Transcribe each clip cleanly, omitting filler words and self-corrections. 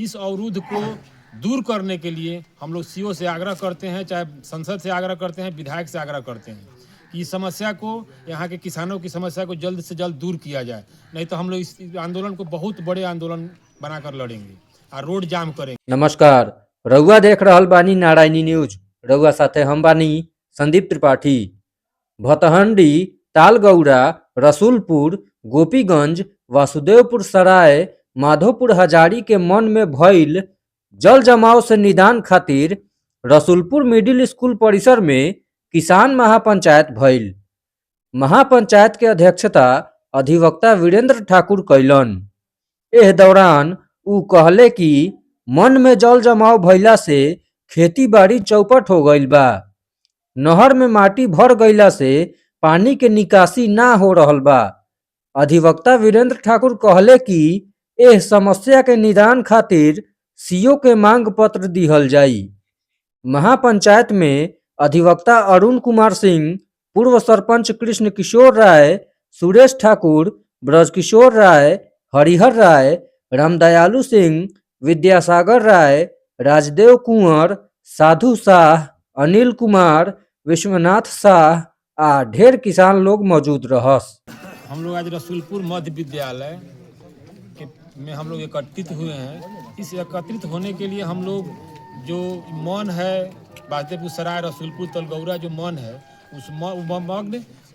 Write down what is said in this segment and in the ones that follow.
इस अवरुद्ध को दूर करने के लिए हम लोग सीओ से आग्रह करते हैं, चाहे संसद से आग्रह करते हैं, विधायक से आग्रह करते हैं कि इस समस्या को, यहाँ के किसानों की समस्या को जल्द से जल्द दूर किया जाए। नहीं तो हम लोग इस आंदोलन को बहुत बड़े आंदोलन बनाकर लड़ेंगे और रोड जाम करेंगे। नमस्कार, रउआ देख रहल बानी नारायणी न्यूज। रउआ साथे हम बानी संदीप त्रिपाठी। भतहंडी, तालगौड़ा, रसूलपुर, गोपीगंज, वासुदेवपुर सराय, माधोपुर हजारी के मन में भइल जल जमाव से निदान खातिर रसूलपुर मिडिल स्कूल परिसर में किसान महापंचायत भइल। महापंचायत के अध्यक्षता अधिवक्ता वीरेंद्र ठाकुर कैलन। एह दौरान उ कहले कि मन में जल जमाव भइला से खेती बाड़ी चौपट हो गईल बा। नहर में माटी भर गईला से पानी के निकासी ना हो रहल बा। अधिवक्ता वीरेंद्र ठाकुर कहले कि एह समस्या के निदान खातिर सीओ के मांग पत्र दिहल जाई। महापंचायत में अधिवक्ता अरुण कुमार सिंह, पूर्व सरपंच कृष्ण किशोर राय, सुरेश ठाकुर, ब्रजकिशोर राय, हरिहर राय, रामदयालु सिंह, विद्यासागर राय, राजदेव कुंवर, साधु शाह, अनिल कुमार, विश्वनाथ शाह आ ढेर किसान लोग मौजूद रहस। हम लोग आज रसूलपुर मध्य विद्यालय में हम लोग एकत्रित हुए हैं। इस एकत्रित होने के लिए हम लोग जो मौन है, वासुदेवपुर सराय, रसूलपुर, तलगौरा जो मौन है, उस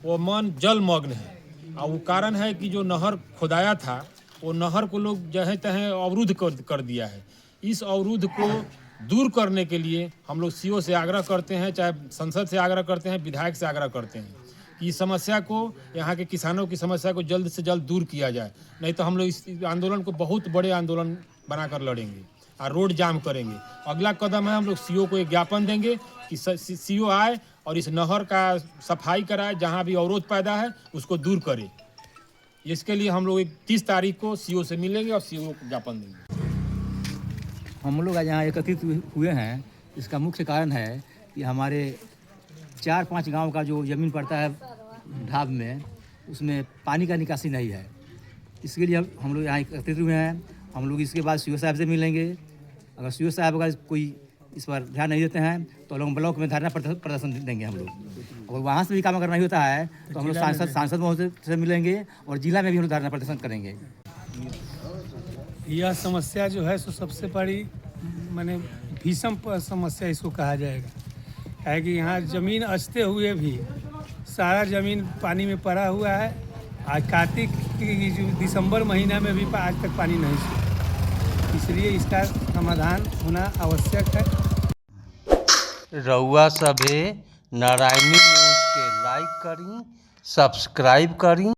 वो मौन जलमग्न है। और वो कारण है कि जो नहर खुदाया था, वो नहर को लोग जहाँ तहाँ अवरुद्ध कर दिया है। इस अवरुद्ध को दूर करने के लिए हम लोग सीओ से आग्रह करते हैं, चाहे संसद से आग्रह करते हैं, विधायक से आग्रह करते हैं कि इस समस्या को, यहाँ के किसानों की समस्या को जल्द से जल्द दूर किया जाए। नहीं तो हम लोग इस आंदोलन को बहुत बड़े आंदोलन बनाकर लड़ेंगे और रोड जाम करेंगे। अगला कदम है, हम लोग सीओ को एक ज्ञापन देंगे कि सीओ आए और इस नहर का सफाई कराए, जहाँ भी अवरोध पैदा है उसको दूर करे। इसके लिए हम लोग 30 तारीख को सीओ से मिलेंगे और सीओ को ज्ञापन देंगे। हम लोग आज यहाँ एकत्रित हुए हैं, इसका मुख्य कारण है कि हमारे 4-5 गांव का जो ज़मीन पड़ता है ढाब में, उसमें पानी का निकासी नहीं है। इसके लिए हम लोग यहाँ एकत्रित हुए हैं। हम लोग इसके बाद सीओ साहब से मिलेंगे। अगर सीओ साहब अगर कोई इस पर ध्यान नहीं देते हैं तो लोग ब्लॉक में धरना प्रदर्शन देंगे हम लोग। अगर वहाँ से भी काम अगर नहीं होता है तो हम लोग सांसद महोदय से मिलेंगे और जिला में भी हम लोग धरना प्रदर्शन करेंगे। यह समस्या जो है सो सबसे बड़ी माने भीषण समस्या इसको कहा जाएगा। है कि यहाँ ज़मीन अछते हुए भी सारा ज़मीन पानी में पड़ा हुआ है। आज कार्तिक की दिसंबर महीना में भी आज तक पानी नहीं सूखा, इसलिए इसका समाधान होना आवश्यक है। रउआ सभे नारायणी न्यूज़ के लाइक करी, सब्सक्राइब करी।